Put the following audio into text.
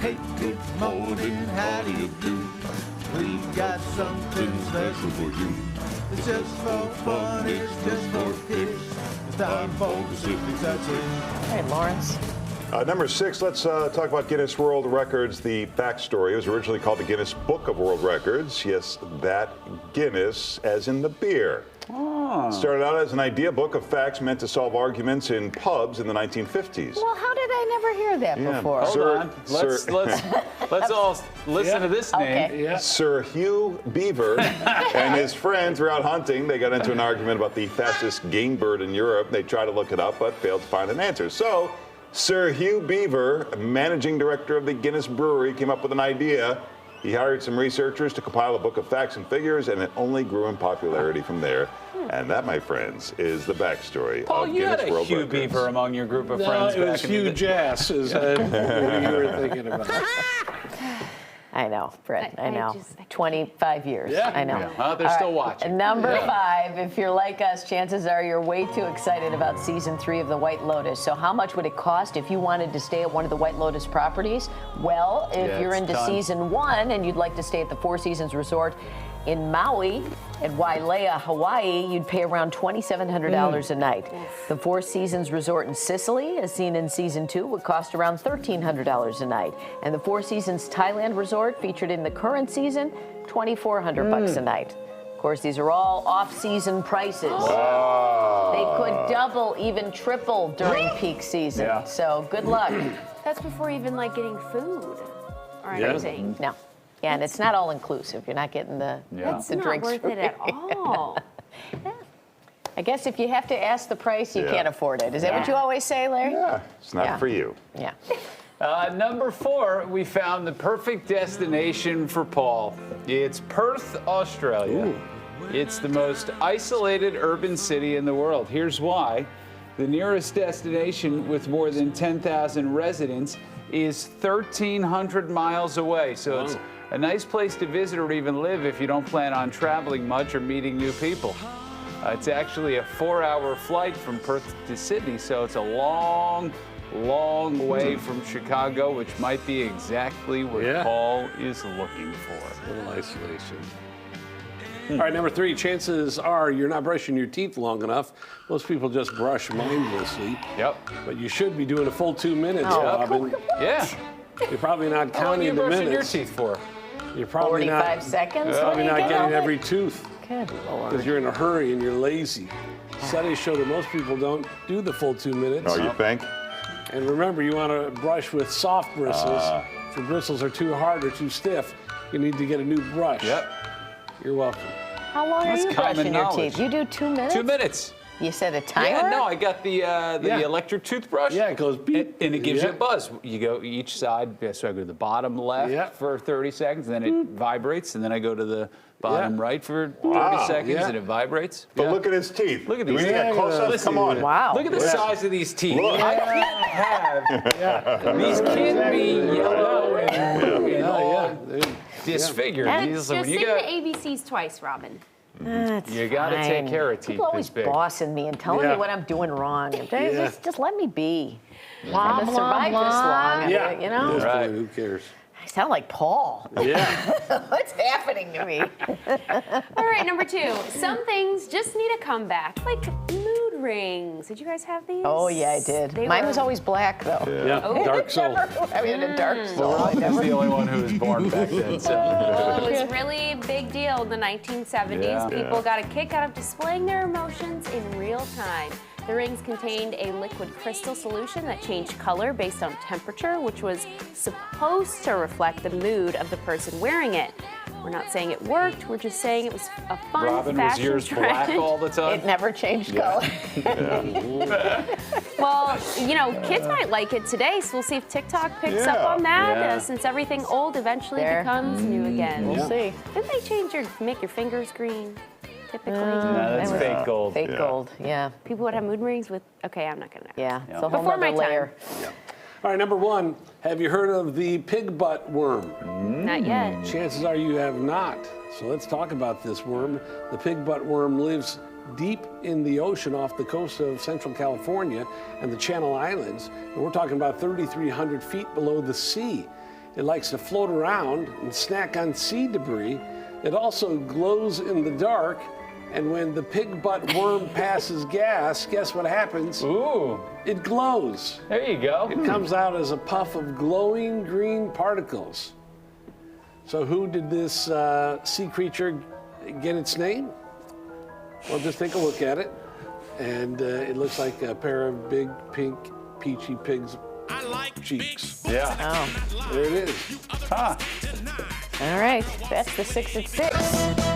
Hey, good morning, how do you do? We've got something special for you. It's just for fun, it's just for kicks. It's time for Pacific Touches. All right, Lawrence. Number 6, let's talk about Guinness World Records. The backstory. It was originally called the Guinness Book of World Records. Yes, that Guinness, as in the beer. Started out as an idea book of facts meant to solve arguments in pubs in the 1950s. Well, how did I never hear that before? Hold on. Let's all listen to this name. Okay. Yeah. Sir Hugh Beaver and his friends were out hunting. They got into an argument about the fastest game bird in Europe. They tried to look it up, but failed to find an answer. So Sir Hugh Beaver, managing director of the Guinness Brewery, came up with an idea. He hired some researchers to compile a book of facts and figures, and it only grew in popularity from there. And that, my friends, is the backstory Paul, of you Guinness had a World Hugh Records. Beaver among your group of No, friends it was back in the Hugh day. Jass is what you were thinking about. I know, Brett. I I know. just- I can't. 25 years. Yeah. I know. Yeah. Well, they're All still right. watching. Number 5, if you're like us, chances are you're way too excited about season 3 of The White Lotus. So how much would it cost if you wanted to stay at one of the White Lotus properties? Well, if Yeah, you're it's into done. season 1 and you'd like to stay at the Four Seasons Resort in Maui at Wailea, Hawaii, you'd pay around $2,700 a night. The Four Seasons Resort in Sicily, as seen in season 2, would cost around $1,300 a night. And the Four Seasons Thailand Resort, featured in the current season, $2,400 a night. Of course, these are all off-season prices. They could double, even triple during peak season. Yeah. So good luck. That's before even like getting food or Yeah. anything. No. Yeah, and it's not all inclusive. You're not getting the, Yeah. That's the not drinks worth it at all. I guess if you have to ask the price, you Yeah. can't afford it. Is that what you always say, Larry? Yeah, it's not Yeah. for you. Yeah. Number 4, we found the perfect destination for Paul. It's Perth, Australia. It's the most isolated urban city in the world. Here's why. The nearest destination with more than 10,000 residents is 1,300 miles away. So it's a nice place to visit or even live if you don't plan on traveling much or meeting new people. It's actually a 4-hour flight from Perth to Sydney, so it's a long way from Chicago, which might be exactly what Yeah. Paul is looking for. A little isolation. All right, number 3, chances are you're not brushing your teeth long enough. Most people just brush mindlessly. Yep. But you should be doing a full 2 minutes, Oh, Robin. Yeah. You're probably not How long are counting you the brushing your minutes. teeth for? You're probably 45 not, seconds? probably Larry? not Get getting over it. every tooth Good Lord. because you're in a hurry and you're lazy. Studies show that most people don't do the full 2 minutes. Oh, you think? And remember, you want to brush with soft bristles. If your bristles are too hard or too stiff, you need to get a new brush. Yep. You're welcome. How long That's are you common brushing your knowledge. teeth? You do 2 minutes? 2 minutes. You said a timer? Yeah, no, I got the Yeah. electric toothbrush. Yeah, it goes beep. And it gives Yeah. you a buzz. You go each side, so I go to the bottom left Yeah. for 30 seconds, then it vibrates, and then I go to the bottom Yeah. right for 30 seconds, Yeah. and it vibrates. But Yeah. look at his teeth. Look at Do these we need a teeth. close-up? Listen, Come on. Wow. Look at the Yeah. size of these teeth. Look. I can't have these can't be yellow and all disfigured. Yeah. These- Just when you sing got- the ABCs twice, Robin. That's You gotta fine. take care of teeth People always this big. bossing me and telling Yeah. me what I'm doing wrong. Just let me be. Blah, I've blah, survived this blah. long, Yeah. you know? At this Right. point, who cares? I sound like Paul. Yeah. What's happening to me? All right, number 2. Some things just need a comeback, like mood rings. Did you guys have these? Oh, yeah, I did. They Mine were- was always black, though. Yeah. Oh. Dark soul. I mean, a dark soul. I Robin is never- the only one who was born back then. So. Well, it was really a big deal in the 1970s. Yeah. People got a kick out of displaying their emotions in real time. The rings contained a liquid crystal solution that changed color based on temperature, which was supposed to reflect the mood of the person wearing it. We're not saying it worked, we're just saying it was a fun Robin, was fashion yours black trend. all the time? It never changed color. Well, you know, kids might like it today, so we'll see if TikTok picks up Yeah. on that, Yeah. since everything old eventually There. becomes new again. We'll see. Didn't they change make your fingers green, typically? No, that's That was fake gold. Fake Yeah. gold, yeah. People would have mood rings with, okay, I'm not gonna. Yeah, it's a whole Before my nother time. layer. All right, number 1, have you heard of the pig butt worm? Not yet. Chances are you have not. So let's talk about this worm. The pig butt worm lives deep in the ocean off the coast of Central California and the Channel Islands. And we're talking about 3,300 feet below the sea. It likes to float around and snack on sea debris. It also glows in the dark. And when the pig butt worm passes gas, guess what happens? Ooh, It glows. there you go. It comes out as a puff of glowing green particles. So who did this sea creature get its name? Well, just take a look at it. And it looks like a pair of big, pink, peachy pig's cheeks. Yeah. Oh, There it is. Huh. all right. That's the 6 at 6.